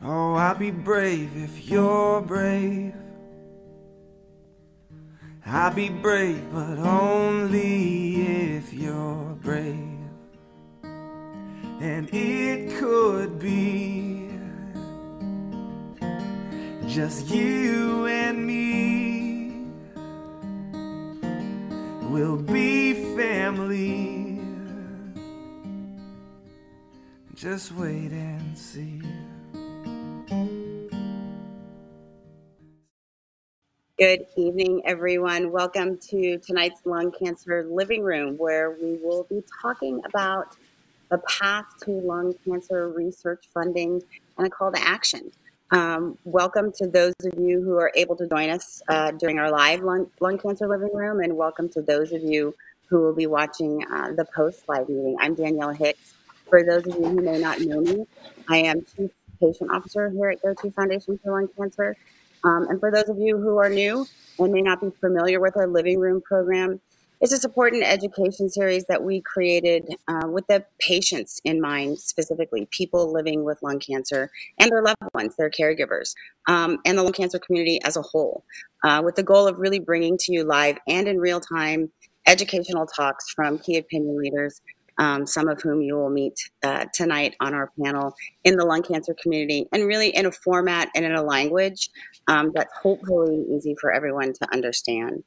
Oh, I'll be brave if you're brave. I'll be brave, but only if you're brave. And it could be just you and me. We'll be family. Just wait and see. Good evening, everyone. Welcome to tonight's Lung Cancer Living Room, where we will be talking about the path to lung cancer research funding and a call to action. Welcome to those of you who are able to join us during our live lung Cancer Living Room, and welcome to those of you who will be watching the post-live meeting. I'm Danielle Hicks. For those of you who may not know me, I am Chief Patient Officer here at GO2 Foundation for Lung Cancer. And for those of you who are new and may not be familiar with our Living Room program, it's a support and education series that we created with the patients in mind, specifically people living with lung cancer and their loved ones, their caregivers, and the lung cancer community as a whole, with the goal of really bringing to you live and in real time educational talks from key opinion leaders, some of whom you will meet tonight on our panel in the lung cancer community, and really in a format and in a language that's hopefully easy for everyone to understand.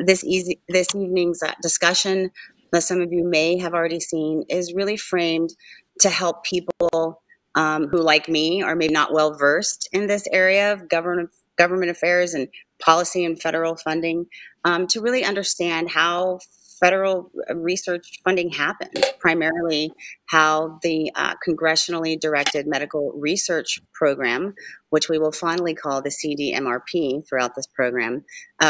This evening's discussion, as some of you may have already seen, is really framed to help people who, like me, are maybe not well versed in this area of government affairs and policy and federal funding, to really understand how federal research funding happens, primarily how the congressionally directed medical research program, which we will fondly call the CDMRP throughout this program,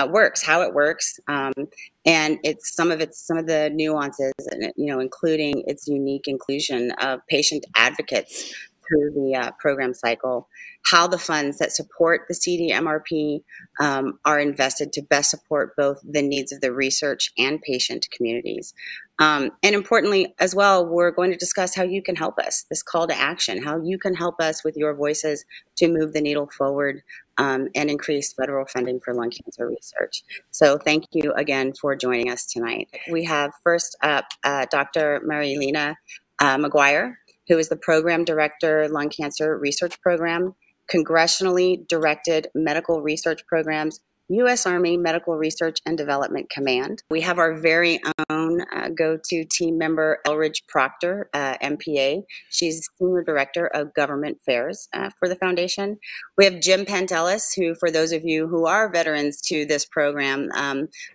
works, how it works, and some of the nuances, including its unique inclusion of patient advocates through the program cycle, how the funds that support the CDMRP are invested to best support both the needs of the research and patient communities. And importantly, as well, we're going to discuss how you can help us, this call to action, how you can help us with your voices to move the needle forward and increase federal funding for lung cancer research. So thank you again for joining us tonight. We have first up Dr. Marielena McGuire, who is the Program Director, Lung Cancer Research Program, Congressionally Directed Medical Research Programs, U.S. Army Medical Research and Development Command. We have our very own GO2 team member, Elridge Proctor, MPA. She's Senior Director of Government Affairs for the Foundation. We have Jim Pantelis, who, for those of you who are veterans to this program,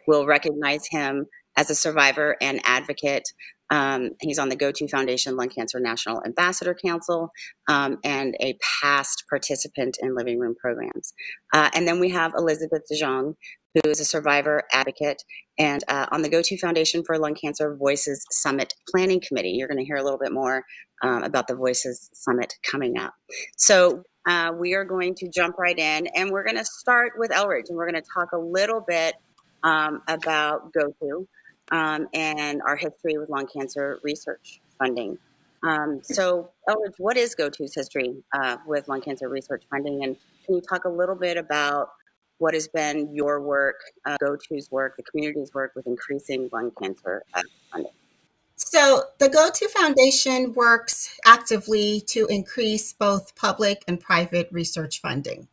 will recognize him as a survivor and advocate. He's on the GO2 Foundation Lung Cancer National Ambassador Council and a past participant in living room programs. And then we have Elizabeth DeJong, who is a survivor advocate and on the GO2 Foundation for Lung Cancer Voices Summit Planning Committee. You're going to hear a little bit more about the Voices Summit coming up. So we are going to jump right in, and we're going to start with Elridge, and we're going to talk a little bit about GO2. And our history with lung cancer research funding. So, Elridge, what is GO2's history with lung cancer research funding? And can you talk a little bit about what has been your work, GO2's work, the community's work with increasing lung cancer funding? So the GO2 Foundation works actively to increase both public and private research funding.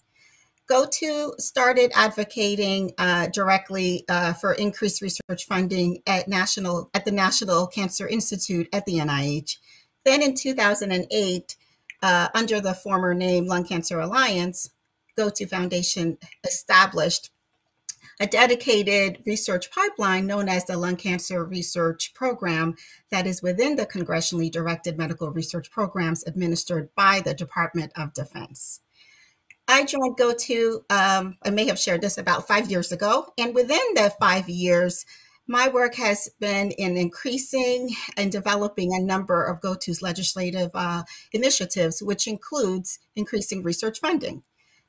GO2 started advocating directly for increased research funding at the National Cancer Institute at the NIH. Then in 2008, under the former name Lung Cancer Alliance, GO2 Foundation established a dedicated research pipeline known as the Lung Cancer Research Program that is within the congressionally directed medical research programs administered by the Department of Defense. I joined GO2, I may have shared this about 5 years ago, and within the 5 years, my work has been in increasing and developing a number of GO2's legislative initiatives, which includes increasing research funding.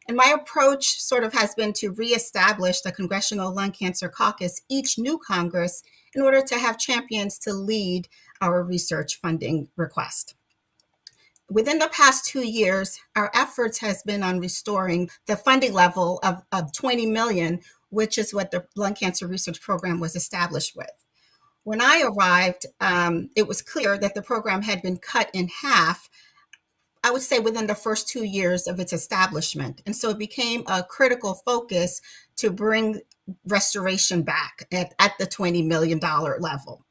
And my approach sort of has been to reestablish the Congressional Lung Cancer Caucus each new Congress in order to have champions to lead our research funding request. within the past 2 years, our efforts has been on restoring the funding level of 20 million, which is what the lung cancer research program was established with. When I arrived, it was clear that the program had been cut in half, I would say within the first 2 years of its establishment. And so it became a critical focus to bring restoration back at the $20 million level.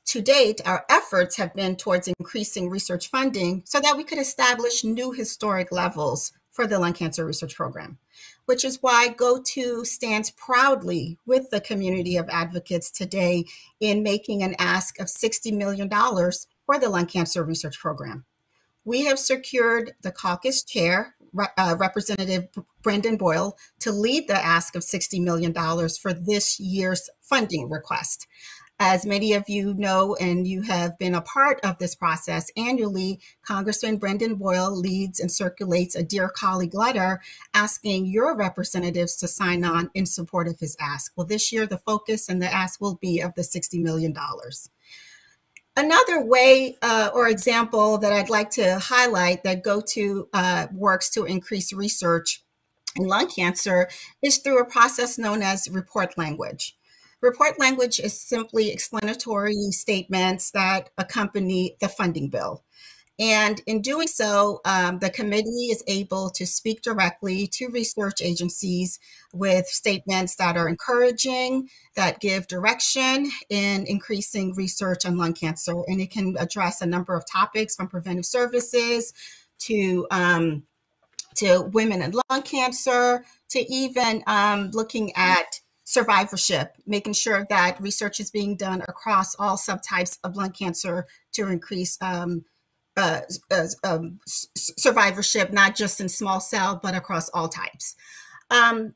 To date, our efforts have been towards increasing research funding so that we could establish new historic levels for the lung cancer research program, which is why GO2 stands proudly with the community of advocates today in making an ask of $60 million for the lung cancer research program. We have secured the Caucus chair, Representative Brendan Boyle, to lead the ask of $60 million for this year's funding request. As many of you know, and you have been a part of this process, annually, Congressman Brendan Boyle leads and circulates a Dear Colleague letter asking your representatives to sign on in support of his ask. Well, this year, the focus and the ask will be of the $60 million. Another way or example that I'd like to highlight that GO2 works to increase research in lung cancer is through a process known as report language. Report language is simply explanatory statements that accompany the funding bill. And in doing so, the committee is able to speak directly to research agencies with statements that are encouraging, that give direction in increasing research on lung cancer. And it can address a number of topics from preventive services to women and lung cancer, to even looking at survivorship, making sure that research is being done across all subtypes of lung cancer to increase survivorship, not just in small cell, but across all types. And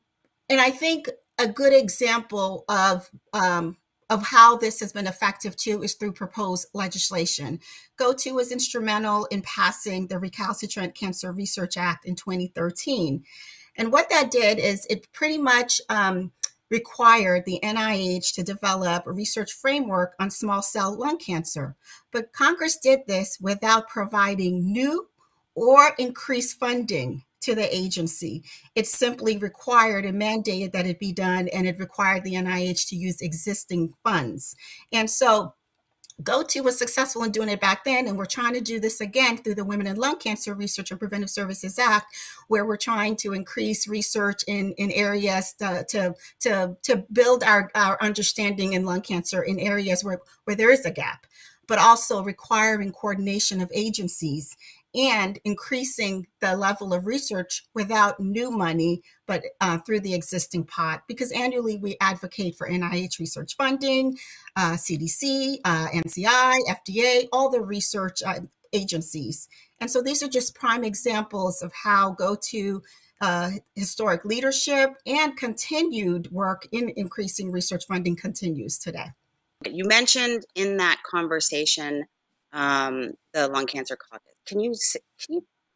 I think a good example of how this has been effective too is through proposed legislation. GO2 was instrumental in passing the Recalcitrant Cancer Research Act in 2013. And what that did is it pretty much required the NIH to develop a research framework on small cell lung cancer. But Congress did this without providing new or increased funding to the agency. It simply required and mandated that it be done, and it required the NIH to use existing funds. And so GO2 was successful in doing it back then, and we're trying to do this again through the Women in Lung Cancer Research and Preventive Services Act, where we're trying to increase research in areas to build our understanding in lung cancer in areas where there is a gap, but also requiring coordination of agencies and increasing the level of research without new money, but through the existing pot. Because annually we advocate for NIH research funding, CDC, NCI, FDA, all the research agencies. And so these are just prime examples of how GO2 historic leadership and continued work in increasing research funding continues today. You mentioned in that conversation the Lung Cancer Caucus. Can you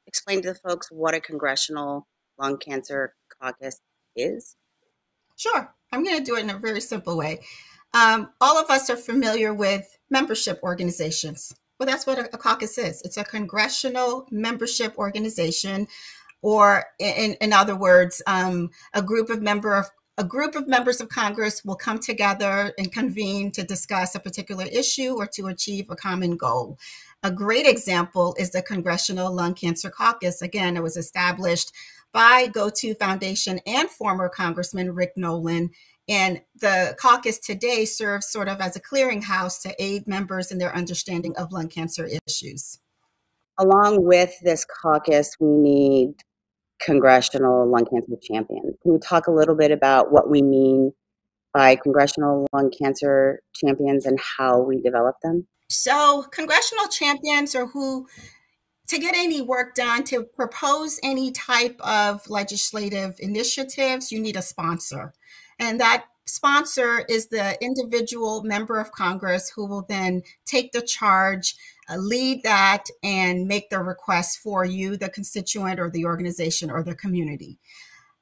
explain to the folks what a Congressional Lung Cancer Caucus is? Sure. I'm going to do it in a very simple way. All of us are familiar with membership organizations. Well, that's what a caucus is. It's a congressional membership organization, or in other words, a group of members of Congress will come together and convene to discuss a particular issue or to achieve a common goal. A great example is the Congressional Lung Cancer Caucus. Again, it was established by GO2 Foundation and former Congressman Rick Nolan. And the caucus today serves sort of as a clearinghouse to aid members in their understanding of lung cancer issues. Along with this caucus, we need Congressional Lung Cancer Champions. Can you talk a little bit about what we mean by Congressional Lung Cancer Champions and how we develop them? So congressional champions are who, to get any work done, to propose any type of legislative initiatives, you need a sponsor. And that sponsor is the individual member of Congress who will then take the charge, lead that, and make the request for you, the constituent or the organization or the community.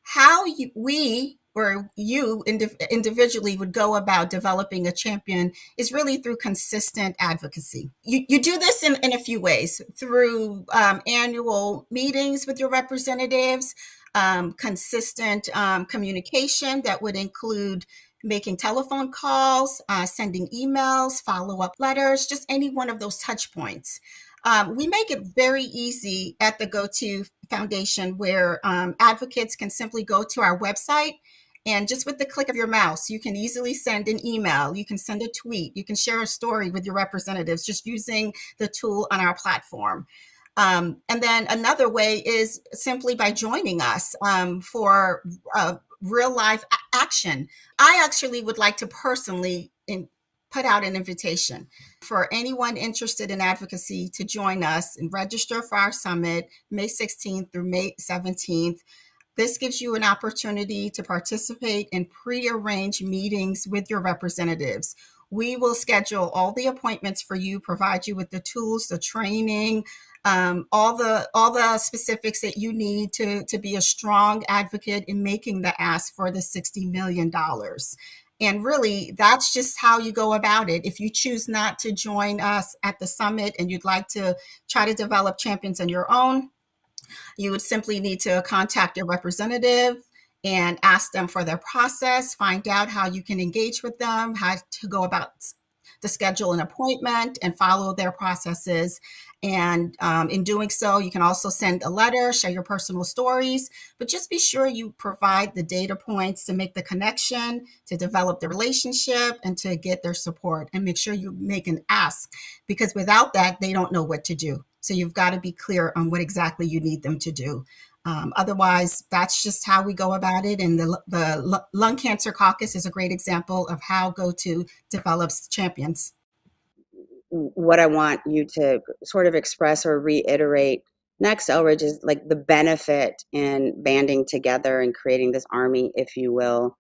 how we or you individually would go about developing a champion is really through consistent advocacy. You do this in a few ways, through annual meetings with your representatives, consistent communication that would include making telephone calls, sending emails, follow-up letters, just any one of those touch points. We make it very easy at the GO2 Foundation, where advocates can simply go to our website, and just with the click of your mouse, you can easily send an email, you can send a tweet, you can share a story with your representatives just using the tool on our platform. And then another way is simply by joining us for real life action. I actually would like to personally put out an invitation for anyone interested in advocacy to join us and register for our summit May 16th through May 17th. This gives you an opportunity to participate in pre-arranged meetings with your representatives. We will schedule all the appointments for you, provide you with the tools, the training, all the specifics that you need to be a strong advocate in making the ask for the $60 million. And really, that's just how you go about it. If you choose not to join us at the summit and you'd like to try to develop champions on your own, you would simply need to contact your representative and ask them for their process, find out how you can engage with them, how to go about to schedule an appointment and follow their processes. And in doing so, you can also send a letter, share your personal stories, but just be sure you provide the data points to make the connection, to develop the relationship, and to get their support. And make sure you make an ask, because without that, they don't know what to do. So you've got to be clear on what exactly you need them to do. Otherwise, that's just how we go about it. And the Lung Cancer Caucus is a great example of how GO2 develops champions. What I want you to sort of express or reiterate next, Elridge, is like the benefit in banding together and creating this army, if you will,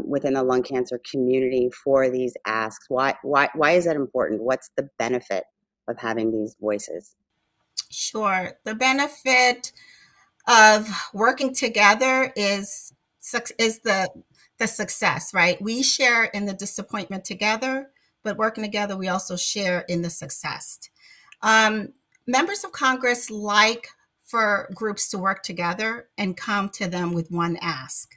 within the lung cancer community for these asks. Why is that important? What's the benefit of having these voices? Sure. The benefit of working together is the success, right? We share in the disappointment together, but working together, we also share in the success. Members of Congress like for groups to work together and come to them with one ask.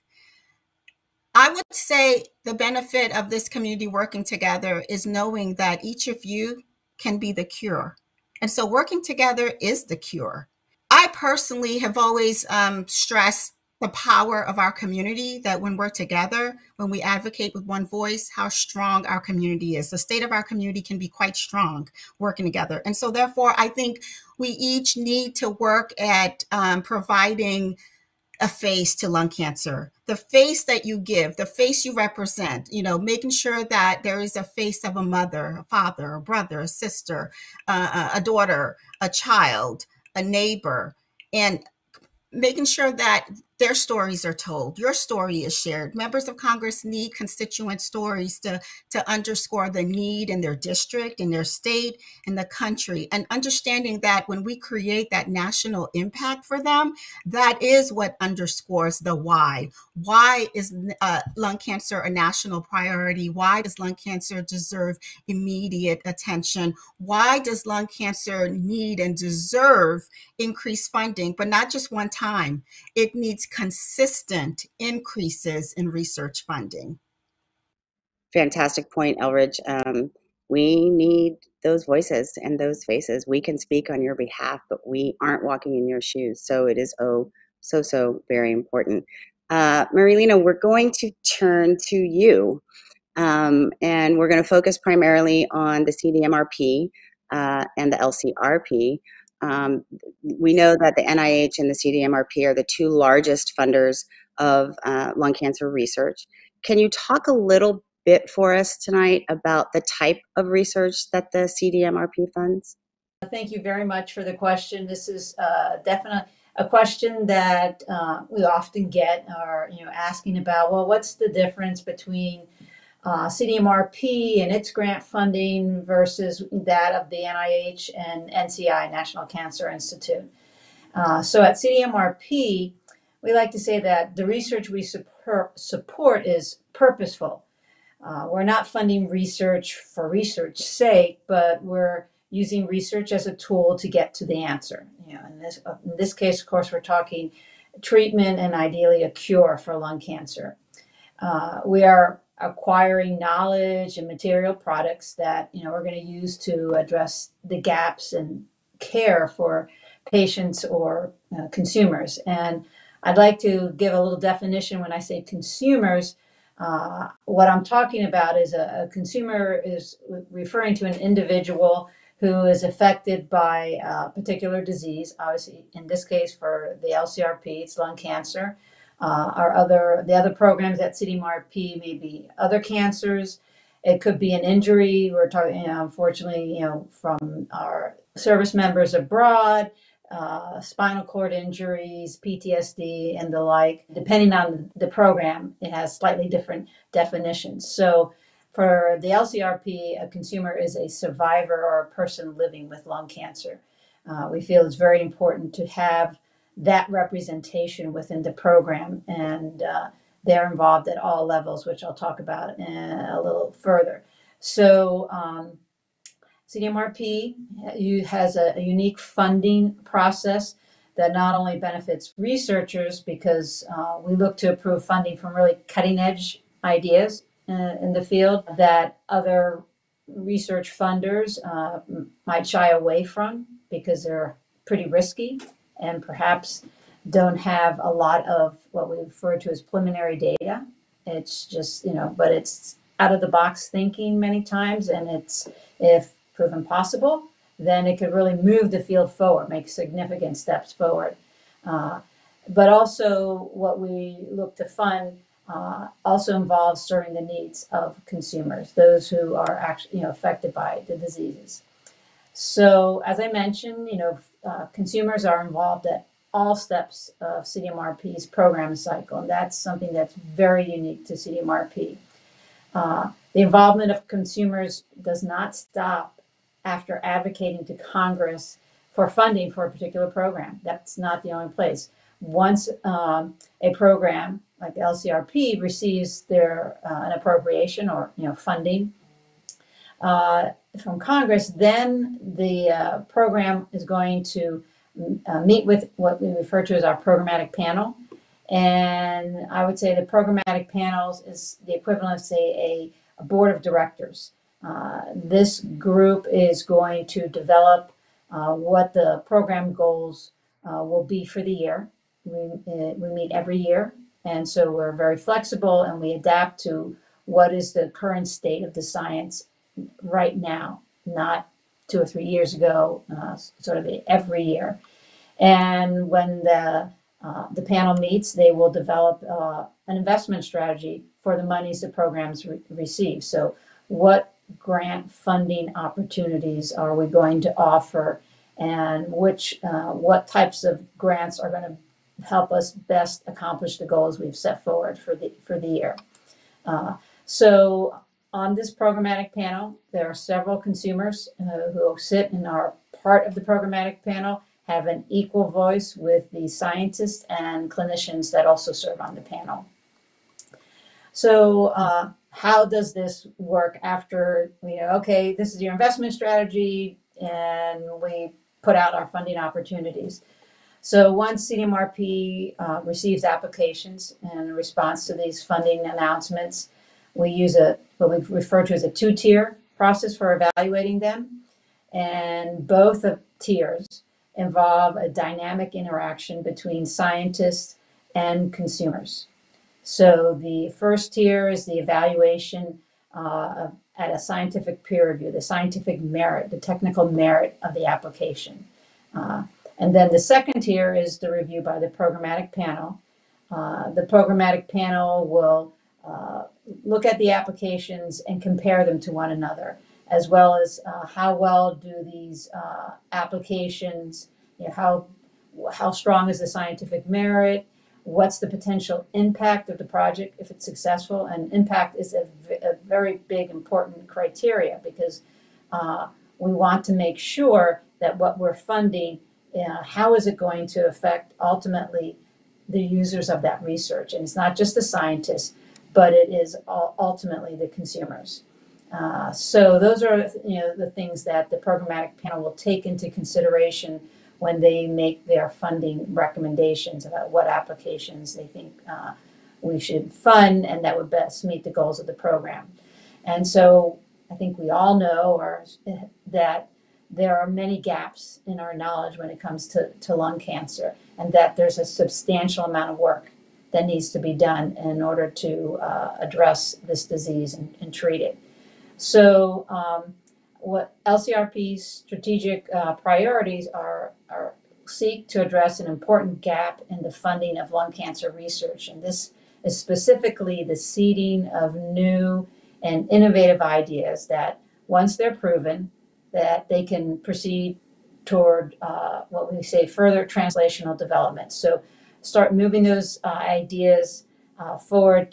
I would say the benefit of this community working together is knowing that each of you can be the cure. And so working together is the cure. I personally have always stressed the power of our community, that when we're together, when we advocate with one voice, how strong our community is. The state of our community can be quite strong working together. And so therefore, I think we each need to work at providing a face to lung cancer, the face that you give, the face you represent, making sure that there is a face of a mother, a father, a brother, a sister, a daughter, a child, a neighbor, and making sure that their stories are told, your story is shared. Members of Congress need constituent stories to underscore the need in their district, in their state, in the country, and understanding that when we create that national impact for them, that is what underscores the why. Why is lung cancer a national priority? Why does lung cancer deserve immediate attention? Why does lung cancer need and deserve increased funding, but not just one time? It needs consistent increases in research funding. Fantastic point, Elridge. We need those voices and those faces. We can speak on your behalf, but we aren't walking in your shoes. So it is so very important. Marielena, we're going to turn to you, and we're going to focus primarily on the CDMRP and the LCRP. We know that the NIH and the CDMRP are the two largest funders of lung cancer research. Can you talk a little bit for us tonight about the type of research that the CDMRP funds? Thank you very much for the question. This is definitely a question that we often get, or asking about, well, what's the difference between CDMRP and its grant funding versus that of the NIH and NCI, National Cancer Institute. So at CDMRP, we like to say that the research we support is purposeful. We're not funding research for research's sake, but we're using research as a tool to get to the answer. In this case, of course, we're talking treatment and ideally a cure for lung cancer. We are acquiring knowledge and material products that we're going to use to address the gaps in care for patients or consumers. And I'd like to give a little definition when I say consumers. What I'm talking about is a consumer is referring to an individual who is affected by a particular disease. Obviously, in this case, for the LCRP, it's lung cancer. The other programs at CDMRP may be other cancers. It could be an injury. We're talking, unfortunately, from our service members abroad, spinal cord injuries, PTSD, and the like. Depending on the program, it has slightly different definitions. So for the LCRP, a consumer is a survivor or a person living with lung cancer. We feel it's very important to have that representation within the program, and they're involved at all levels, which I'll talk about a little further. So CDMRP has a unique funding process that not only benefits researchers because we look to approve funding from really cutting edge ideas in the field that other research funders might shy away from because they're pretty risky and perhaps don't have a lot of what we refer to as preliminary data. It's just, but it's out of the box thinking many times, and it's, if proven possible, then it could really move the field forward, make significant steps forward. But also what we look to fund also involves serving the needs of consumers, those who are actually affected by the diseases. So as I mentioned, consumers are involved at all steps of CDMRP's program cycle, and that's something that's very unique to CDMRP. The involvement of consumers does not stop after advocating to Congress for funding for a particular program. That's not the only place. Once a program like the LCRP receives an appropriation or funding from Congress, then the program is going to meet with what we refer to as our programmatic panel. And I would say the programmatic panels is the equivalent of, say, a board of directors. This group is going to develop what the program goals will be for the year. We meet every year, and so we're very flexible and we adapt to what is the current state of the science right now, not 2 or 3 years ago, sort of every year. And when the panel meets, they will develop an investment strategy for the monies the programs receive. So what grant funding opportunities are we going to offer, and what types of grants are going to help us best accomplish the goals we've set forward for the year. So on this programmatic panel, there are several consumers who sit and are part of the programmatic panel, have an equal voice with the scientists and clinicians that also serve on the panel. So how does this work after, okay, this is your investment strategy, and we put out our funding opportunities. So once CDMRP receives applications in response to these funding announcements, we use what we refer to as a 2-tier process for evaluating them. And both of tiers involve a dynamic interaction between scientists and consumers. So the first tier is the evaluation at a scientific peer review, the scientific merit, the technical merit of the application. And then the second tier is the review by the programmatic panel. The programmatic panel will look at the applications and compare them to one another, as well as how well do these applications, how strong is the scientific merit, what's the potential impact of the project if it's successful. And impact is a very big, important criteria, because we want to make sure that what we're funding, how is it going to affect ultimately the users of that research. And it's not just the scientists, but it is ultimately the consumers. So those are the things that the programmatic panel will take into consideration when they make their funding recommendations about what applications they think we should fund and that would best meet the goals of the program. And so I think we all know that there are many gaps in our knowledge when it comes to lung cancer, and that there's a substantial amount of work that needs to be done in order to address this disease and treat it. So what LCRP's strategic priorities are seek to address an important gap in the funding of lung cancer research. And this is specifically the seeding of new and innovative ideas that once they're proven, that they can proceed toward what we say further translational development. So start moving those ideas forward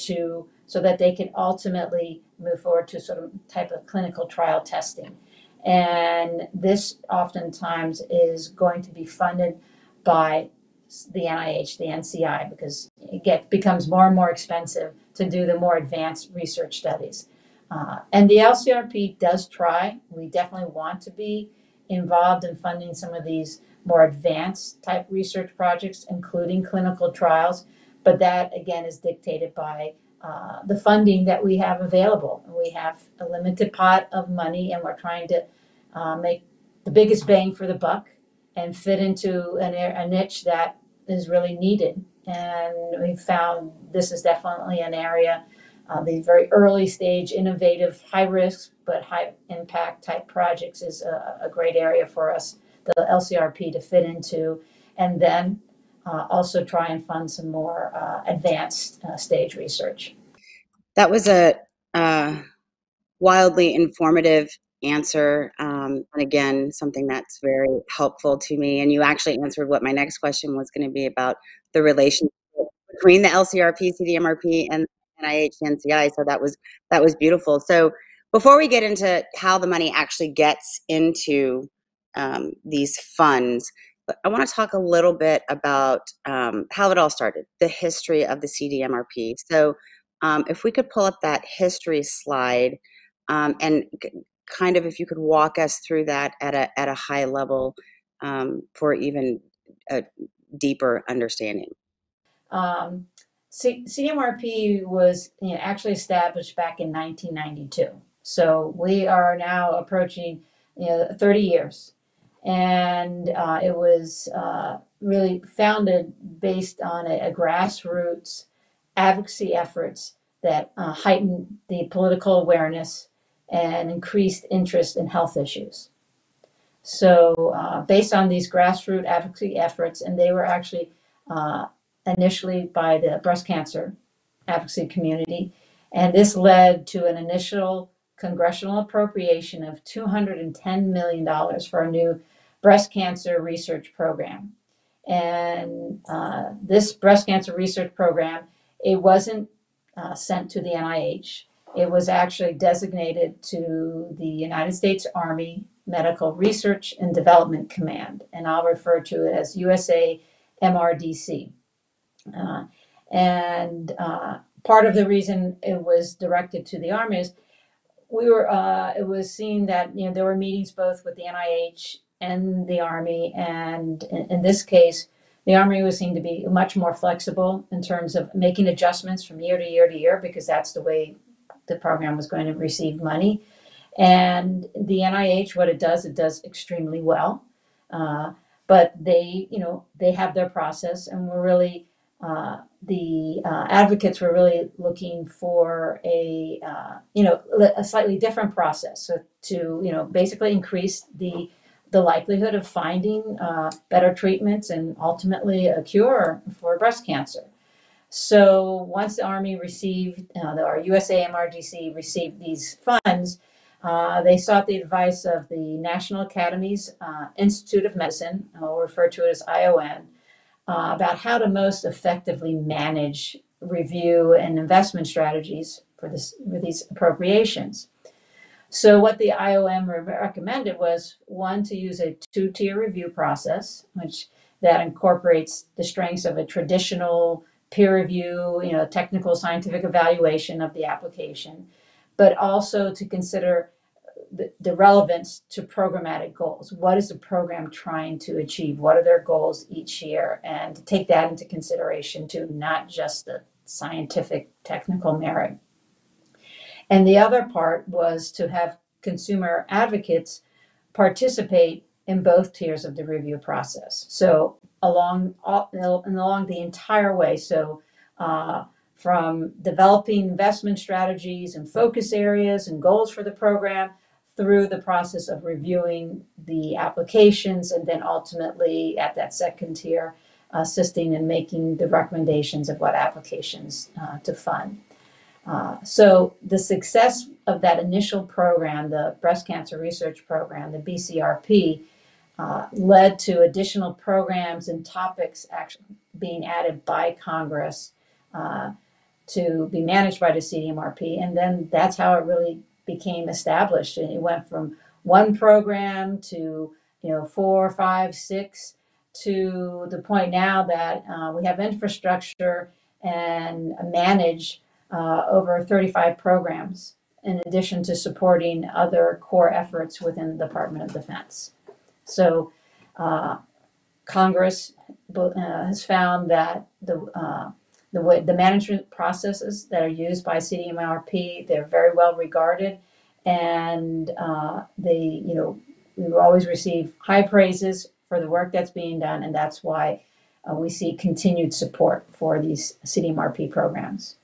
so that they can ultimately move forward to sort of type of clinical trial testing. And this oftentimes is going to be funded by the NIH, the NCI, because it becomes more and more expensive to do the more advanced research studies. And the LCRP does try. We definitely want to be involved in funding some of these more advanced type research projects, including clinical trials. But that, again, is dictated by the funding that we have available. We have a limited pot of money, and we're trying to make the biggest bang for the buck and fit into a niche that is really needed. And we've found this is definitely an area, these very early stage, innovative, high risk, but high impact type projects is a great area for us, the LCRP, to fit into, and then also try and fund some more advanced stage research. That was a wildly informative answer, and again, something that's very helpful to me. And you actually answered what my next question was going to be about, the relationship between the LCRP, CDMRP, and NIH, NCI. So that was beautiful. So before we get into how the money actually gets into these funds, I want to talk a little bit about how it all started, the history of the CDMRP. So if we could pull up that history slide, and kind of if you could walk us through that at a high level for even a deeper understanding. CDMRP was actually established back in 1992. So we are now approaching 30 years. And it was really founded based on a grassroots advocacy efforts that heightened the political awareness and increased interest in health issues. So based on these grassroots advocacy efforts, and they were actually initially by the breast cancer advocacy community, and this led to an initial congressional appropriation of $210 million for a new breast cancer research program. And this breast cancer research program, it wasn't sent to the NIH. It was actually designated to the United States Army Medical Research and Development Command, and I'll refer to it as USA MRDC. Part of the reason it was directed to the Army is it was seen that there were meetings both with the NIH and the Army, and in this case, the Army was seen to be much more flexible in terms of making adjustments from year to year to year, because that's the way the program was going to receive money. And the NIH, what it does extremely well. But they have their process, and we're really the advocates were really looking for a slightly different process, so to basically increase the likelihood of finding better treatments and ultimately a cure for breast cancer. So once the Army received, our USAMRDC received these funds, they sought the advice of the National Academies Institute of Medicine, we'll refer to it as IOM, about how to most effectively manage, review, and investment strategies for these appropriations. So what the IOM recommended was, one, to use a two-tier review process, which that incorporates the strengths of a traditional peer review, technical scientific evaluation of the application, but also to consider the relevance to programmatic goals. What is the program trying to achieve? What are their goals each year? And to take that into consideration too, not just the scientific technical merit. And the other part was to have consumer advocates participate in both tiers of the review process. So along the entire way. So from developing investment strategies and focus areas and goals for the program through the process of reviewing the applications, and then ultimately at that second tier, assisting in making the recommendations of what applications to fund. So the success of that initial program, the Breast Cancer Research Program, the BCRP, led to additional programs and topics actually being added by Congress to be managed by the CDMRP. And then that's how it really became established. And it went from one program to 4, 5, 6, to the point now that we have infrastructure and manage over 35 programs, in addition to supporting other core efforts within the Department of Defense. So Congress has found that the management processes that are used by CDMRP, they're very well regarded, and we always receive high praises for the work that's being done, and that's why we see continued support for these CDMRP programs.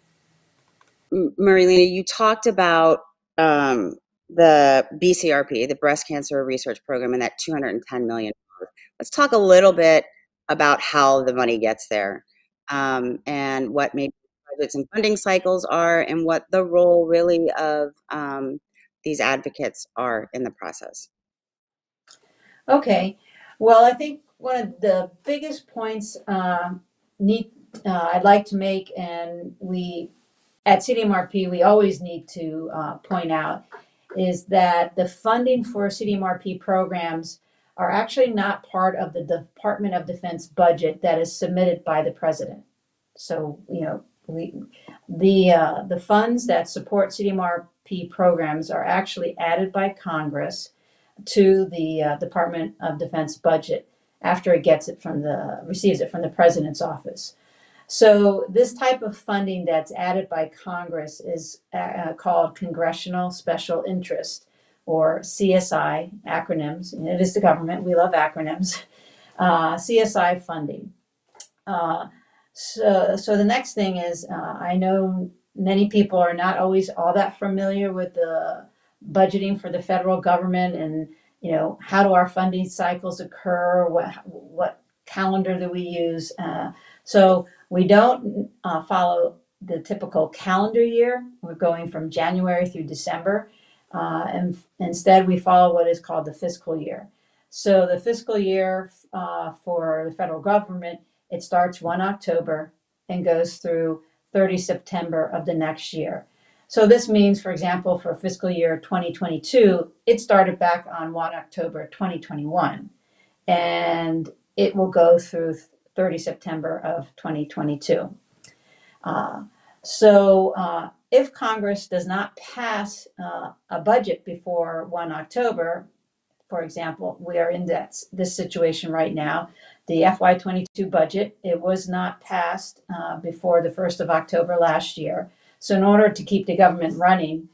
Marielena, you talked about the BCRP, the Breast Cancer Research Program, and that $210 million. Let's talk a little bit about how the money gets there, and what maybe budgets and funding cycles are, and what the role really of these advocates are in the process. Okay, well, I think one of the biggest points I'd like to make, and we at CDMRP, we always need to point out, is that the funding for CDMRP programs are actually not part of the Department of Defense budget that is submitted by the President. So, the funds that support CDMRP programs are actually added by Congress to the Department of Defense budget after it receives it from the President's office. So this type of funding that's added by Congress is called Congressional Special Interest, or CSI acronyms. And it is the government. We love acronyms. CSI funding. So the next thing is, I know many people are not always all that familiar with the budgeting for the federal government, and how do our funding cycles occur? What calendar do we use? So we don't follow the typical calendar year. We're going from January through December, and instead we follow what is called the fiscal year. So the fiscal year for the federal government, it starts 1 October and goes through 30 September of the next year. So this means, for example, for fiscal year 2022, it started back on 1 October 2021, and it will go through 30 September of 2022. If Congress does not pass a budget before 1 October, for example, we are in this situation right now. The FY22 budget, it was not passed before the 1st of October last year. So in order to keep the government running,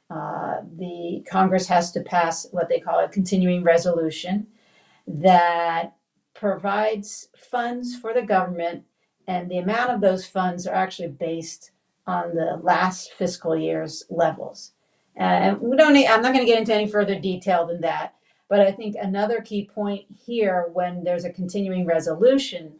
the Congress has to pass what they call a continuing resolution that provides funds for the government, and the amount of those funds are actually based on the last fiscal year's levels. And I'm not going to get into any further detail than that, but I think another key point here when there's a continuing resolution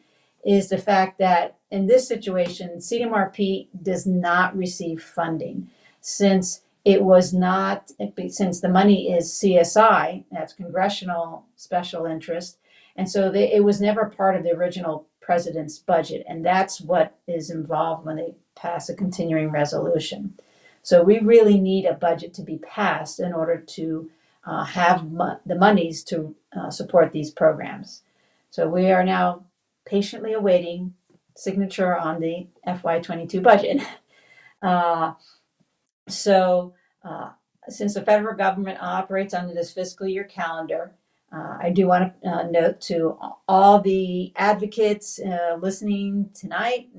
is the fact that in this situation, CDMRP does not receive funding since the money is CSI, that's Congressional Special Interest, and so it was never part of the original president's budget, and that's what is involved when they pass a continuing resolution. So we really need a budget to be passed in order to have the monies to support these programs. So we are now patiently awaiting signature on the FY22 budget. Uh, so since the federal government operates under this fiscal year calendar, I do want to note to all the advocates listening tonight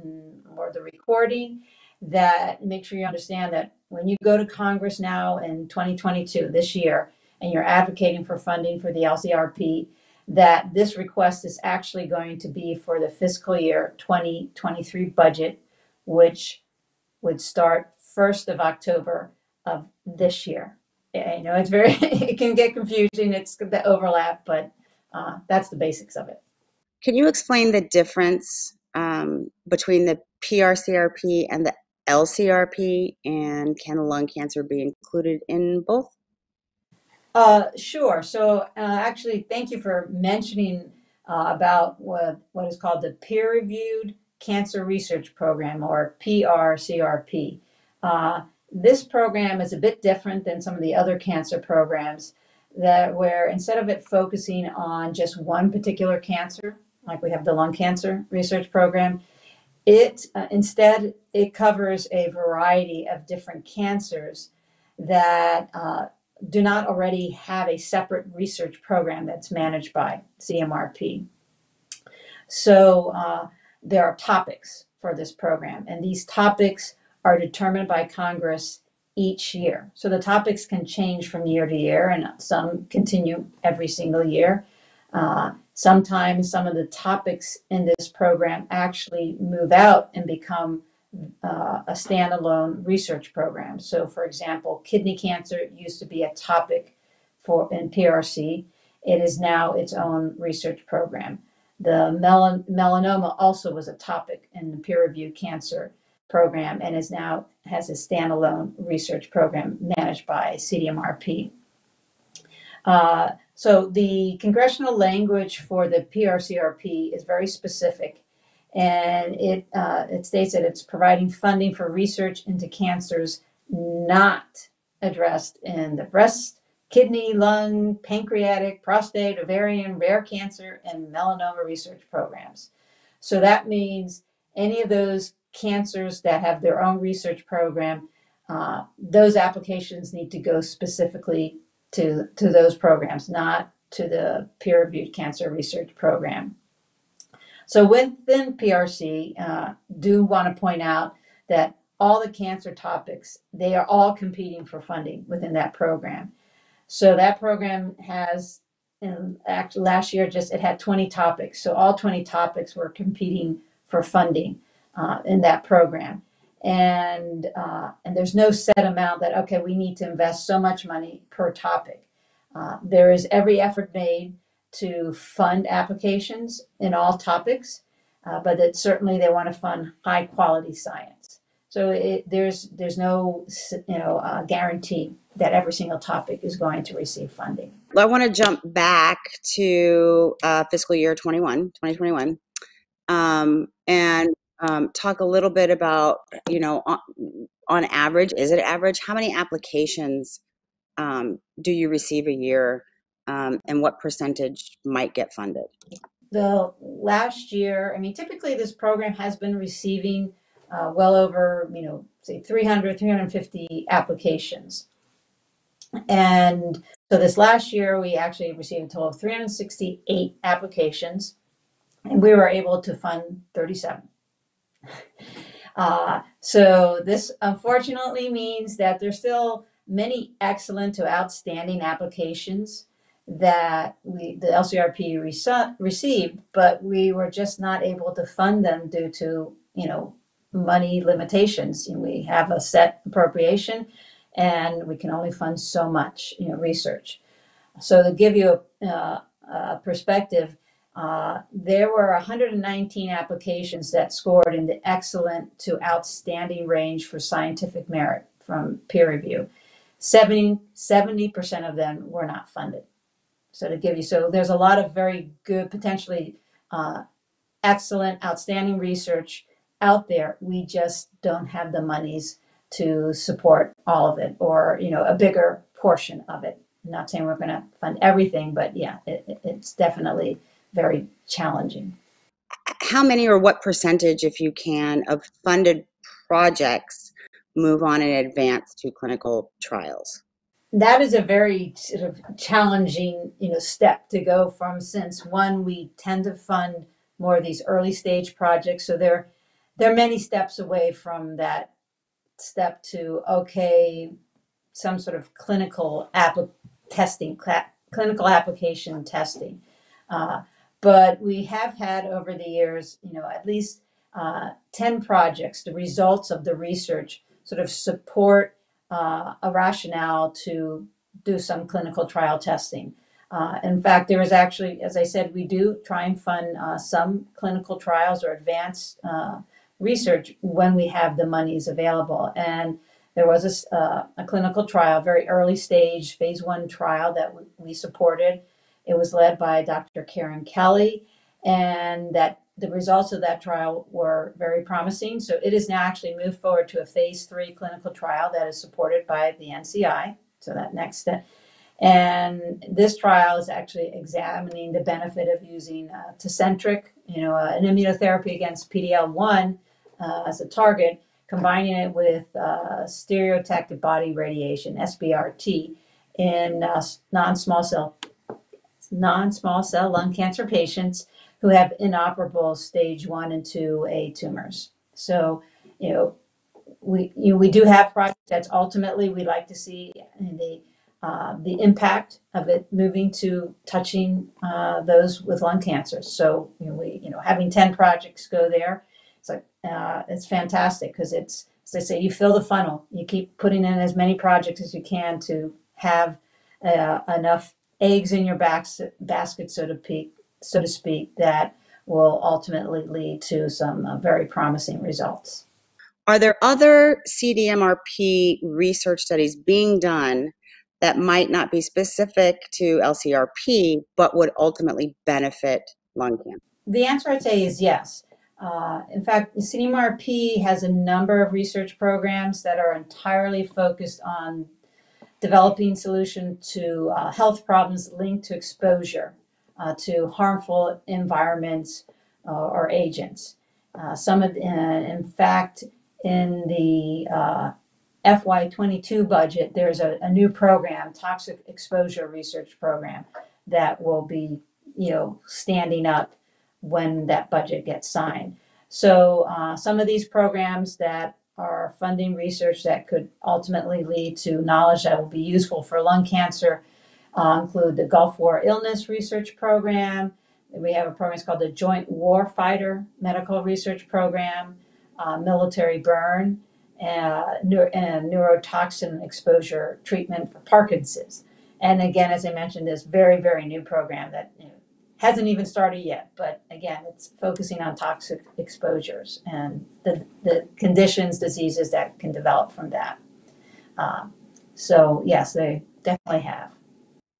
or the recording that make sure you understand that when you go to Congress now in 2022, this year, and you're advocating for funding for the LCRP, that this request is actually going to be for the fiscal year 2023 budget, which would start 1st of October of this year. I know it's very, it can get confusing. It's the overlap, but that's the basics of it. Can you explain the difference between the PRCRP and the LCRP, and can lung cancer be included in both? Sure. So actually, thank you for mentioning about what is called the Peer-Reviewed Cancer Research Program, or PRCRP. This program is a bit different than some of the other cancer programs where instead of it focusing on just one particular cancer, like we have the lung cancer research program, instead it covers a variety of different cancers that do not already have a separate research program that's managed by CDMRP. So there are topics for this program, and these topics are determined by Congress each year. So the topics can change from year to year, and some continue every single year. Sometimes some of the topics in this program actually move out and become a standalone research program. So for example, kidney cancer used to be a topic in PRC. It is now its own research program. The melanoma also was a topic in the peer-reviewed cancer program and has a standalone research program managed by CDMRP. So the congressional language for the PRCRP is very specific, and it states that it's providing funding for research into cancers not addressed in the breast, kidney, lung, pancreatic, prostate, ovarian, rare cancer, and melanoma research programs. So that means any of those cancers that have their own research program, those applications need to go specifically to those programs, not to the peer-reviewed cancer research program. So within PRC, do want to point out that all the cancer topics, they are all competing for funding within that program. So that program has, actually last year it had 20 topics. So all 20 topics were competing for funding in that program. And there's no set amount that, okay, we need to invest so much money per topic. There is every effort made to fund applications in all topics, but that certainly they want to fund high quality science. So there's no guarantee that every single topic is going to receive funding. I want to jump back to fiscal year 2021, and talk a little bit about, on average, is it average? How many applications do you receive a year, and what percentage might get funded? The last year, typically this program has been receiving well over, say 300, 350 applications. And so this last year, we actually received a total of 368 applications, and we were able to fund 37. So this unfortunately means that there's still many excellent to outstanding applications that the LCRP received, but we were just not able to fund them due to, money limitations. We have a set appropriation and we can only fund so much, research. So to give you a perspective, there were 119 applications that scored in the excellent to outstanding range for scientific merit from peer review. 70% of them were not funded. So there's a lot of very good, potentially excellent, outstanding research out there. We just don't have the monies to support all of it, or a bigger portion of it. I'm not saying we're going to fund everything, but yeah, it's definitely very challenging. how many or what percentage, if you can, of funded projects move on in advance to clinical trials? That is a very sort of challenging, step to go from, since one, we tend to fund more of these early stage projects. So they're many steps away from that step to, okay, some sort of clinical clinical application testing. But we have had over the years, at least 10 projects, the results of the research sort of support a rationale to do some clinical trial testing. In fact, there is actually, as I said, we do try and fund some clinical trials or advanced research when we have the monies available. And there was a clinical trial, very early stage, phase 1 trial that we supported. It was led by Dr. Karen Kelly, and that the results of that trial were very promising. So it is now actually moved forward to a phase 3 clinical trial that is supported by the NCI. So that next step. And this trial is actually examining the benefit of using Tecentriq, an immunotherapy against PD-L1 as a target, combining it with stereotactic body radiation, SBRT, in non-small cell lung cancer patients who have inoperable stage 1 and 2A tumors. So, we do have projects that's ultimately we'd like to see the impact of it moving to touching those with lung cancer. So, having 10 projects go there, it's like it's fantastic, because it's, as I say, you fill the funnel. You keep putting in as many projects as you can to have enough eggs in your basket, so to speak, that will ultimately lead to some very promising results. Are there other CDMRP research studies being done that might not be specific to LCRP, but would ultimately benefit lung cancer? The answer, I'd say, is yes. In fact, CDMRP has a number of research programs that are entirely focused on developing solutions to health problems linked to exposure to harmful environments or agents. In fact, in the FY22 budget, there's a new program, Toxic Exposure Research Program, that will be, standing up when that budget gets signed. So some of these programs that are funding research that could ultimately lead to knowledge that will be useful for lung cancer include the Gulf War Illness Research Program. We have a program called the Joint Warfighter Medical Research Program, military burn, and neurotoxin exposure treatment for Parkinson's. And again, as I mentioned, this very, very new program that hasn't even started yet, but again, it's focusing on toxic exposures and the conditions, diseases that can develop from that. So yes, they definitely have.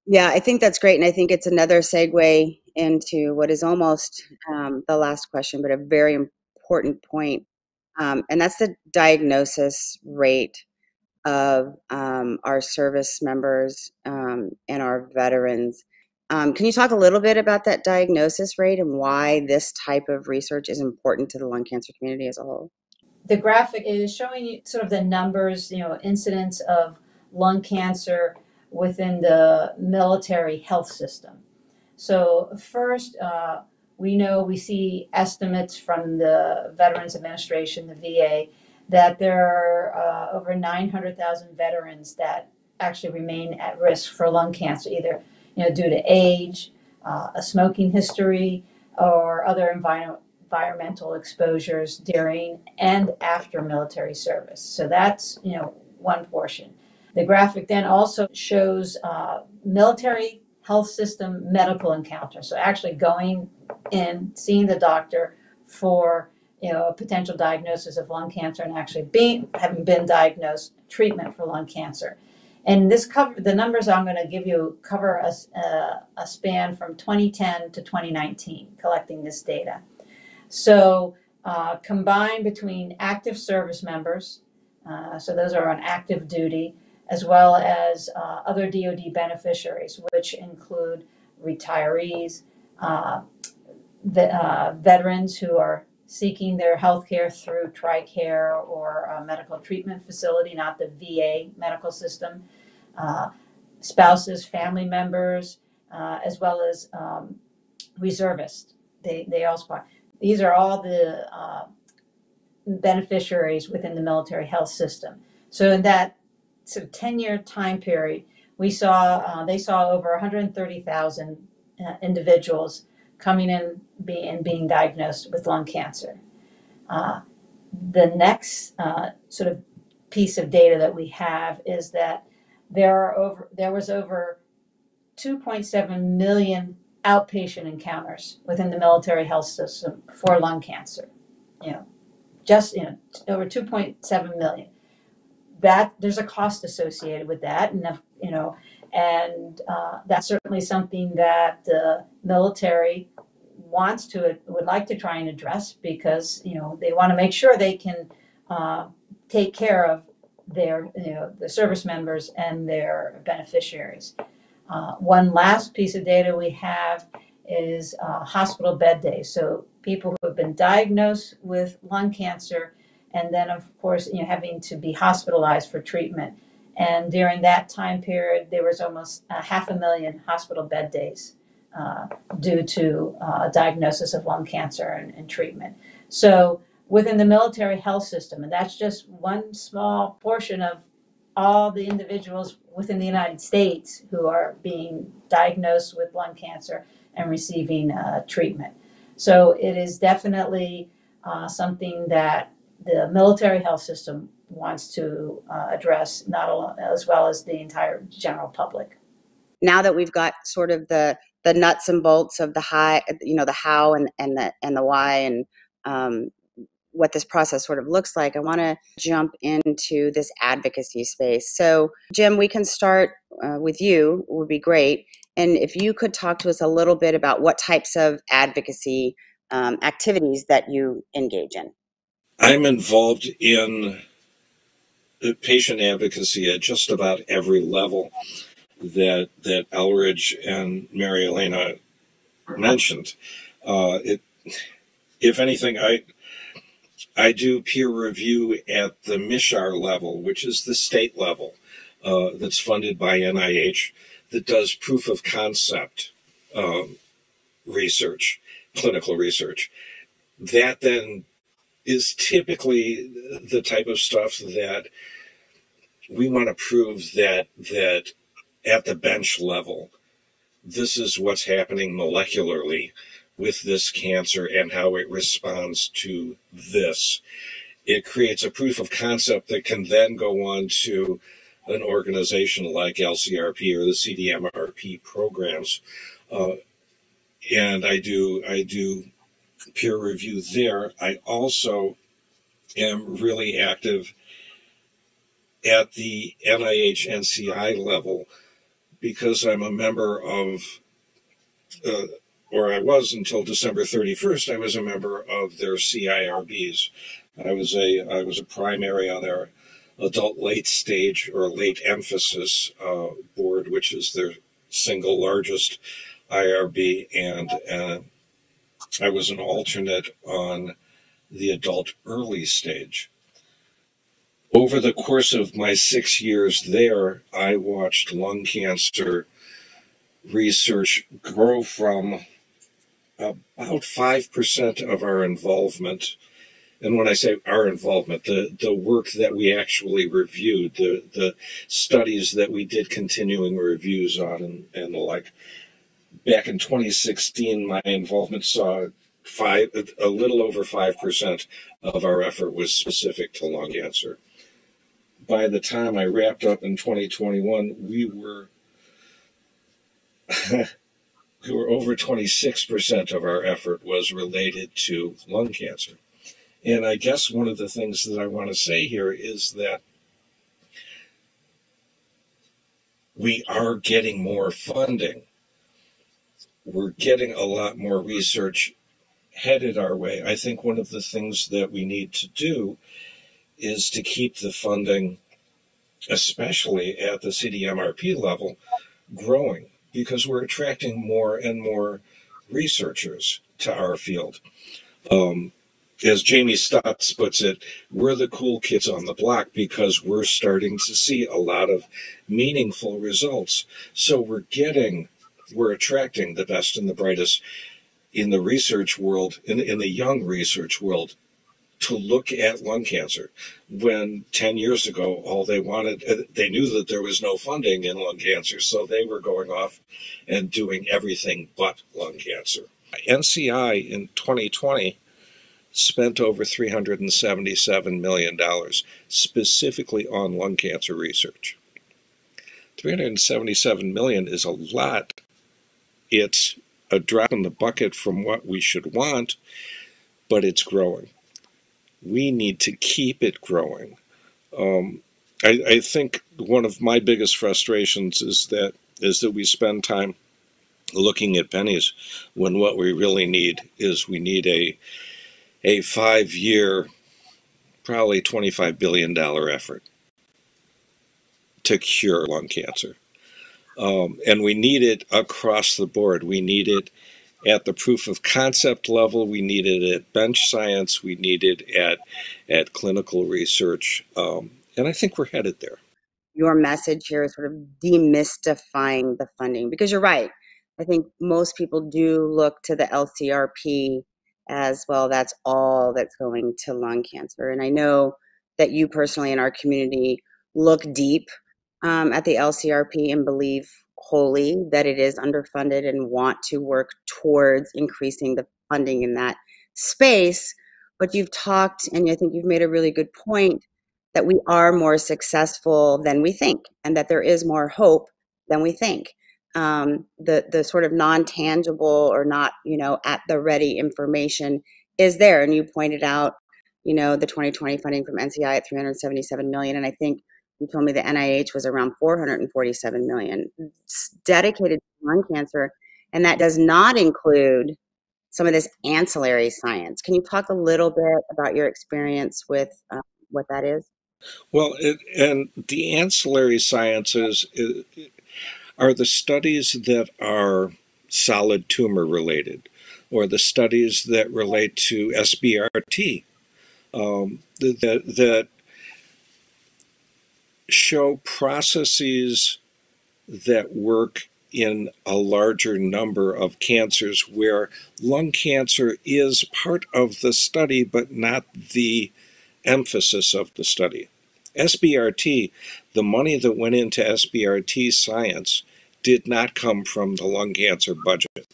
Yeah, I think that's great. And I think it's another segue into what is almost the last question, but a very important point. And that's the diagnosis rate of our service members and our veterans. Can you talk a little bit about that diagnosis rate and why this type of research is important to the lung cancer community as a whole? The graphic is showing you sort of the numbers, incidence of lung cancer within the military health system. So first, we see estimates from the Veterans Administration, the VA, that there are over 900,000 veterans that actually remain at risk for lung cancer, either due to age, a smoking history, or other environmental exposures during and after military service. So that's one portion. The graphic then also shows military health system medical encounters. So actually going in, seeing the doctor for a potential diagnosis of lung cancer and actually having been diagnosed, treatment for lung cancer. And the numbers I'm going to give you cover a span from 2010 to 2019, collecting this data. So combined between active service members, so those are on active duty, as well as other DoD beneficiaries, which include retirees, veterans who are seeking their health care through TRICARE or a medical treatment facility, not the VA medical system, spouses, family members, as well as reservists. They also, these are all the beneficiaries within the military health system. So in that sort of 10-year time period, they saw over 130,000 individuals coming in being diagnosed with lung cancer. The next sort of piece of data that we have is that there was over 2.7 million outpatient encounters within the military health system for lung cancer. Over 2.7 million. That there's a cost associated with that, and that's certainly something that the military would like to try and address, because they want to make sure they can take care of their the service members and their beneficiaries. One last piece of data we have is hospital bed days. So people who have been diagnosed with lung cancer, and then of course having to be hospitalized for treatment. And during that time period, there was almost 500,000 hospital bed days due to diagnosis of lung cancer and treatment. So within the military health system, and that's just one small portion of all the individuals within the United States who are being diagnosed with lung cancer and receiving treatment. So it is definitely something that the military health system wants to address, not alone, as well as the entire general public. Now that we've got sort of the nuts and bolts of the how and the why, and what this process sort of looks like, I want to jump into this advocacy space. So Jim, we can start with you, would be great. And if you could talk to us a little bit about what types of advocacy activities that you engage in. I'm involved in patient advocacy at just about every level that Elridge and Marielena mentioned. If anything, I do peer review at the MISHAR level, which is the state level that's funded by NIH, that does proof of concept research, clinical research. That then is typically the type of stuff that we want to prove that at the bench level, this is what's happening molecularly with this cancer and how it responds to this. It creates a proof of concept that can then go on to an organization like LCRP or the CDMRP programs. And I do peer review there. I also am really active at the NIH NCI level, because I'm a member of, or I was until December 31st, I was a member of their CIRBs. I was a primary on their adult late stage or late emphasis board, which is their single largest IRB, and I was an alternate on the adult early stage. Over the course of my 6 years there, I watched lung cancer research grow from about 5% of our involvement. And when I say our involvement, the work that we actually reviewed, the studies that we did continuing reviews on and the like. Back in 2016, my involvement saw a little over 5% of our effort was specific to lung cancer. By the time I wrapped up in 2021, we were over 26% of our effort was related to lung cancer. And I guess one of the things that I want to say here is that we are getting more funding. We're getting a lot more research headed our way. I think one of the things that we need to do is to keep the funding, especially at the CDMRP level, growing, because we're attracting more and more researchers to our field. As Jamie Stutz puts it, we're the cool kids on the block because we're starting to see a lot of meaningful results. So we're attracting the best and the brightest in the research world, in the young research world, to look at lung cancer. When 10 years ago, all they wanted, they knew that there was no funding in lung cancer, so they were going off and doing everything but lung cancer. NCI in 2020 spent over $377 million specifically on lung cancer research. $377 million is a lot. It's a drop in the bucket from what we should want, but it's growing. We need to keep it growing. I think one of my biggest frustrations is that we spend time looking at pennies when what we really need is a 5-year, probably $25 billion effort to cure lung cancer. And we need it across the board. We need it at the proof of concept level. We need it at bench science. We need it at clinical research. And I think we're headed there. Your message here is sort of demystifying the funding, because you're right. I think most people do look to the LCRP as, well, that's all that's going to lung cancer. And I know that you personally in our community look deep at the LCRP and believe wholly that it is underfunded and want to work towards increasing the funding in that space. But you've talked, and I think you've made a really good point, that we are more successful than we think, and that there is more hope than we think. The sort of non-tangible or not, at the ready information is there. And you pointed out, the 2020 funding from NCI at $377 million. And I think you told me the NIH was around $447 million dedicated to lung cancer. And that does not include some of this ancillary science. Can you talk a little bit about your experience with what that is? Well, and the ancillary sciences are the studies that are solid tumor related, or the studies that relate to SBRT, that show processes that work in a larger number of cancers, where lung cancer is part of the study but not the emphasis of the study. SBRT, the money that went into SBRT science did not come from the lung cancer budget,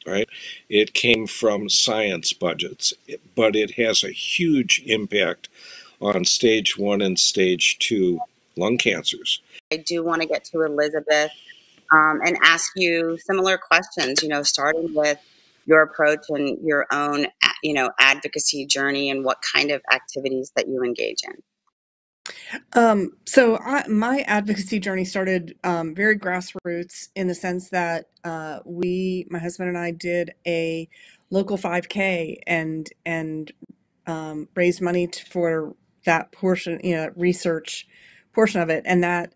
right? It came from science budgets, but it has a huge impact on stage 1 and stage 2 lung cancers. I do want to get to Elizabeth and ask you similar questions, starting with your approach and your own, advocacy journey and what kind of activities that you engage in. My advocacy journey started very grassroots, in the sense that my husband and I did a local 5K and raised money for that portion, research portion of it. And that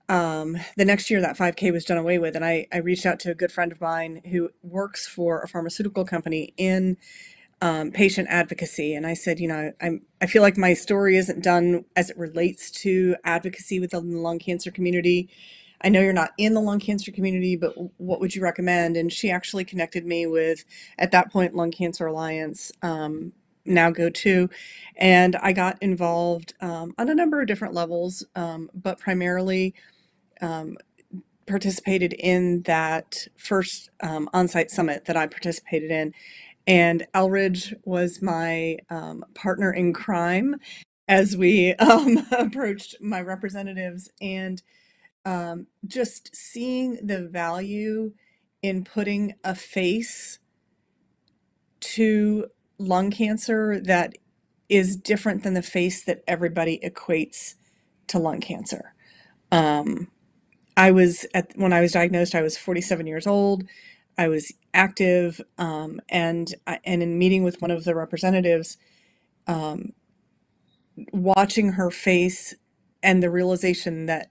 the next year that 5K was done away with, and I reached out to a good friend of mine who works for a pharmaceutical company in patient advocacy. And I said, I feel like my story isn't done as it relates to advocacy within the lung cancer community. I know you're not in the lung cancer community, but what would you recommend? And she actually connected me with, at that point, Lung Cancer Alliance, now GO2. And I got involved on a number of different levels, but primarily participated in that first on-site summit that I participated in. And Elridge was my partner in crime as we approached my representatives, and just seeing the value in putting a face to lung cancer that is different than the face that everybody equates to lung cancer. When I was diagnosed, I was 47 years old. I was active, and in meeting with one of the representatives, watching her face and the realization that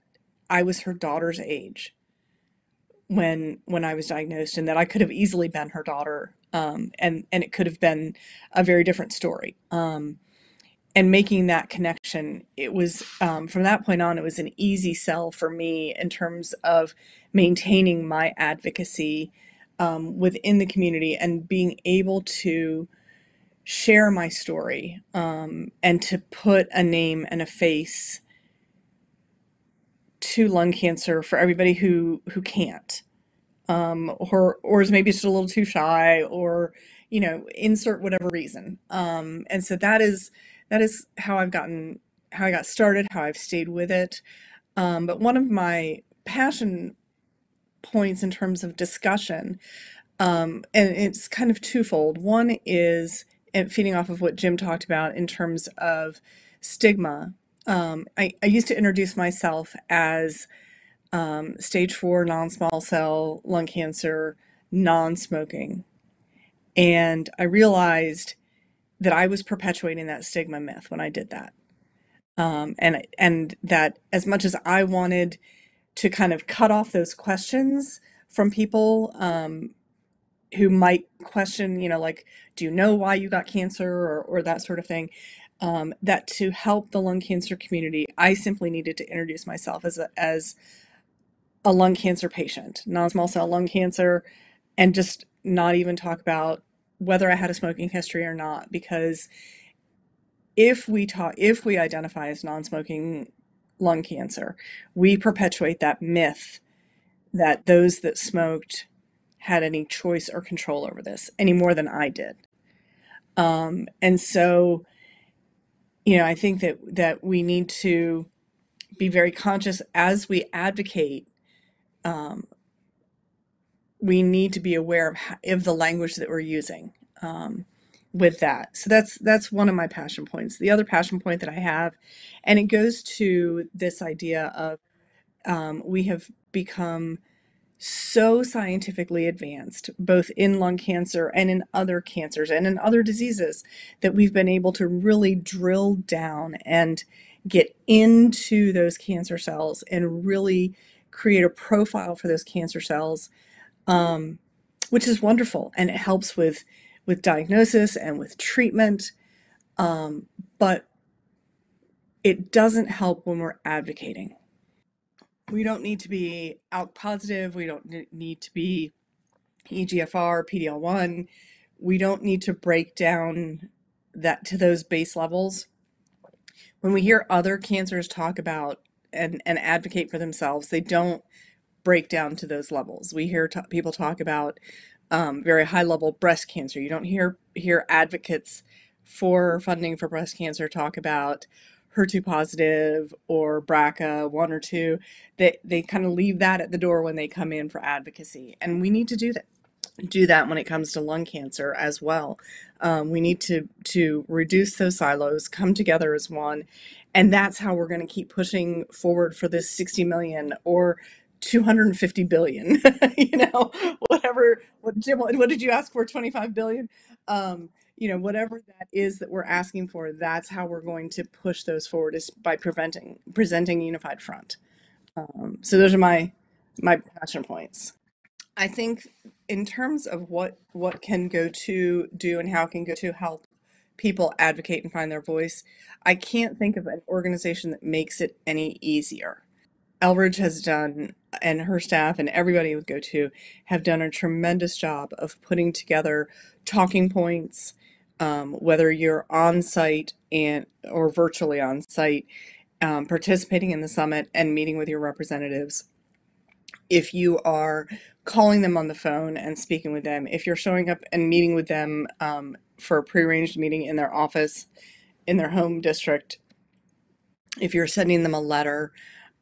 I was her daughter's age when I was diagnosed, and that I could have easily been her daughter and it could have been a very different story. And making that connection, it was from that point on, it was an easy sell for me in terms of maintaining my advocacy within the community and being able to share my story and to put a name and a face to lung cancer for everybody who can't, or is maybe just a little too shy, or insert whatever reason. And so that is how I got started, how I've stayed with it. But one of my passion points in terms of discussion, and it's kind of twofold. One is, and feeding off of what Jim talked about in terms of stigma. I used to introduce myself as stage 4 non-small cell lung cancer, non-smoking. And I realized that I was perpetuating that stigma myth when I did that. And that as much as I wanted to kind of cut off those questions from people who might question, like, do you know why you got cancer, or that sort of thing, that to help the lung cancer community, I simply needed to introduce myself as a lung cancer patient, non-small cell lung cancer, and just not even talk about whether I had a smoking history or not. Because if we identify as non-smoking lung cancer, we perpetuate that myth that those that smoked had any choice or control over this any more than I did. And so, I think that we need to be very conscious as we advocate. We need to be aware of the language that we're using with that. So that's one of my passion points. The other passion point that I have, and it goes to this idea of we have become so scientifically advanced, both in lung cancer and in other cancers and in other diseases, that we've been able to really drill down and get into those cancer cells and really create a profile for those cancer cells, which is wonderful, and it helps with diagnosis and with treatment, but it doesn't help when we're advocating. We don't need to be ALK positive. We don't need to be EGFR, PD-L1. We don't need to break down that to those base levels. When we hear other cancers talk about and advocate for themselves, they don't break down to those levels. We hear people talk about very high level breast cancer. You don't hear advocates for funding for breast cancer talk about HER2 positive or BRCA 1 or 2. They kind of leave that at the door when they come in for advocacy. And we need to do that when it comes to lung cancer as well. We need to reduce those silos, come together as one, and that's how we're going to keep pushing forward for this 60 million or 250 billion, whatever. Jim, what did you ask for? 25 billion? Whatever that is that we're asking for, that's how we're going to push those forward, is by presenting a unified front. So those are my passion points. I think in terms of what can GO2 do and how can GO2 help people advocate and find their voice, I can't think of an organization that makes it any easier. Elridge has done, and her staff and everybody with GO2 have done a tremendous job of putting together talking points, whether you're on site or virtually on site, participating in the summit and meeting with your representatives. If you are calling them on the phone and speaking with them, if you're showing up and meeting with them for a prearranged meeting in their office, in their home district, if you're sending them a letter,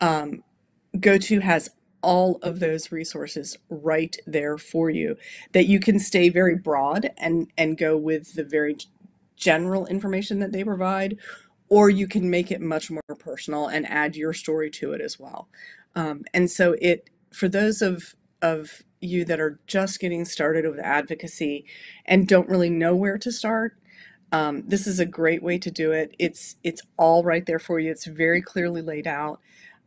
GO2 has all of those resources right there for you, that you can stay very broad and go with the very general information that they provide, or you can make it much more personal and add your story to it as well. And so for those of you that are just getting started with advocacy and don't really know where to start, this is a great way to do it. It's all right there for you. It's very clearly laid out.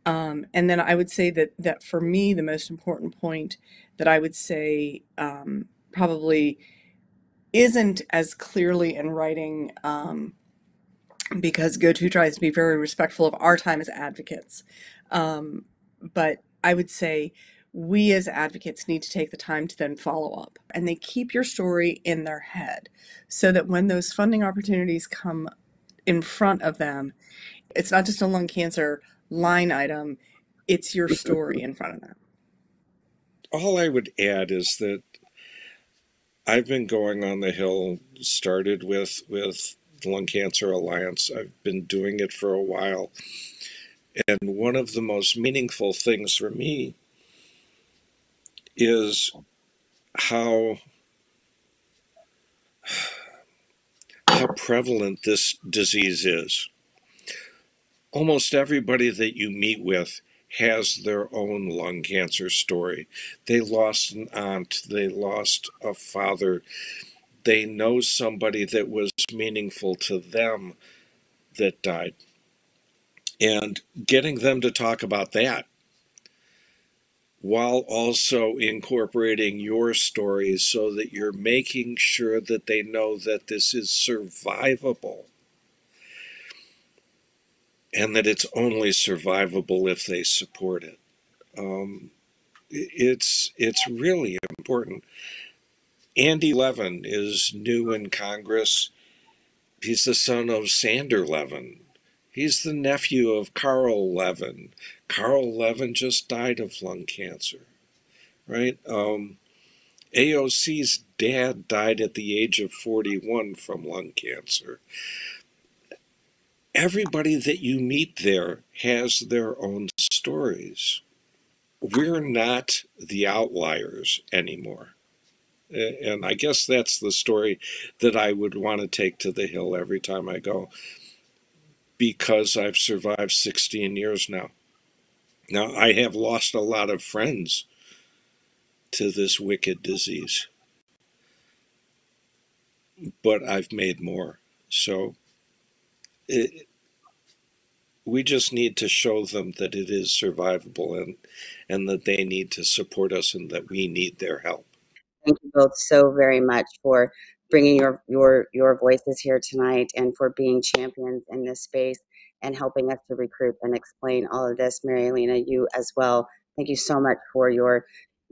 And then I would say that for me, the most important point that I would say probably isn't as clearly in writing, because GO2 tries to be very respectful of our time as advocates. But I would say we as advocates need to take the time to then follow up, and they keep your story in their head so that when those funding opportunities come in front of them, it's not just a lung cancer line item, it's your story in front of them. All I would add is that I've been going on the Hill, started with Lung Cancer Alliance. I've been doing it for a while. And one of the most meaningful things for me is how prevalent this disease is. Almost everybody that you meet with has their own lung cancer story. They lost an aunt, they lost a father, they know somebody that was meaningful to them that died. And getting them to talk about that while also incorporating your story so that you're making sure that they know that this is survivable and that it's only survivable if they support it. It's really important. Andy Levin is new in Congress. He's the son of Sander Levin. He's the nephew of Carl Levin. Carl Levin just died of lung cancer, right? AOC's dad died at the age of 41 from lung cancer. Everybody that you meet there has their own stories. We're not the outliers anymore. And I guess that's the story that I would want to take to the Hill every time I go, because I've survived 16 years now. Now, I have lost a lot of friends to this wicked disease, but I've made more. So we just need to show them that it is survivable, and that they need to support us and that we need their help. Thank you both so very much for bringing your voices here tonight and for being champions in this space and helping us to recruit and explain all of this. Marielena, you as well. Thank you so much for your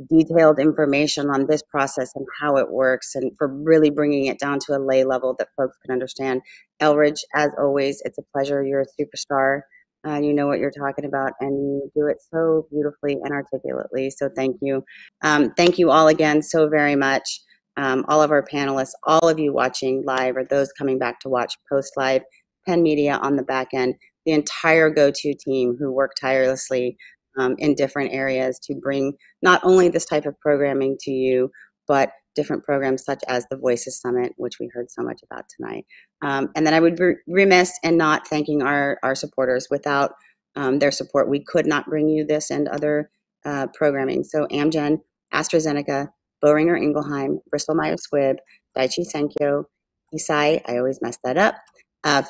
detailed information on this process and how it works, and for really bringing it down to a lay level that folks can understand. Elridge, as always, it's a pleasure. You're a superstar. You know what you're talking about, and you do it so beautifully and articulately. So thank you. Thank you all again so very much. All of our panelists, all of you watching live, or those coming back to watch post live, Penn Media on the back end, the entire GO2 team who work tirelessly in different areas to bring not only this type of programming to you, but different programs such as the Voices Summit, which we heard so much about tonight. And then I would be remiss in not thanking our supporters. Without their support, we could not bring you this and other programming. So Amgen, AstraZeneca, Boehringer Ingelheim, Bristol Myers Squibb, Daiichi Sankyo, Eisai, I always mess that up,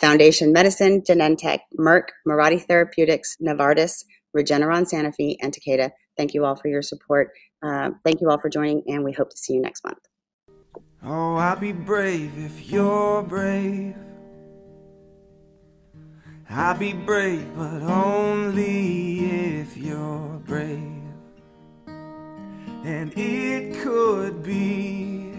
Foundation Medicine, Genentech, Merck, Mirati Therapeutics, Novartis, Regeneron, Sanofi, and Takeda. Thank you all for your support. Thank you all for joining, and we hope to see you next month. Oh, I'll be brave if you're brave. I'll be brave, but only if you're brave. And it could be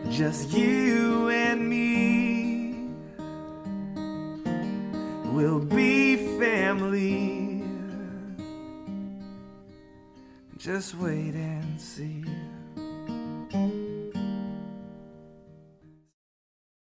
just you and me. We'll be family. Just wait and see.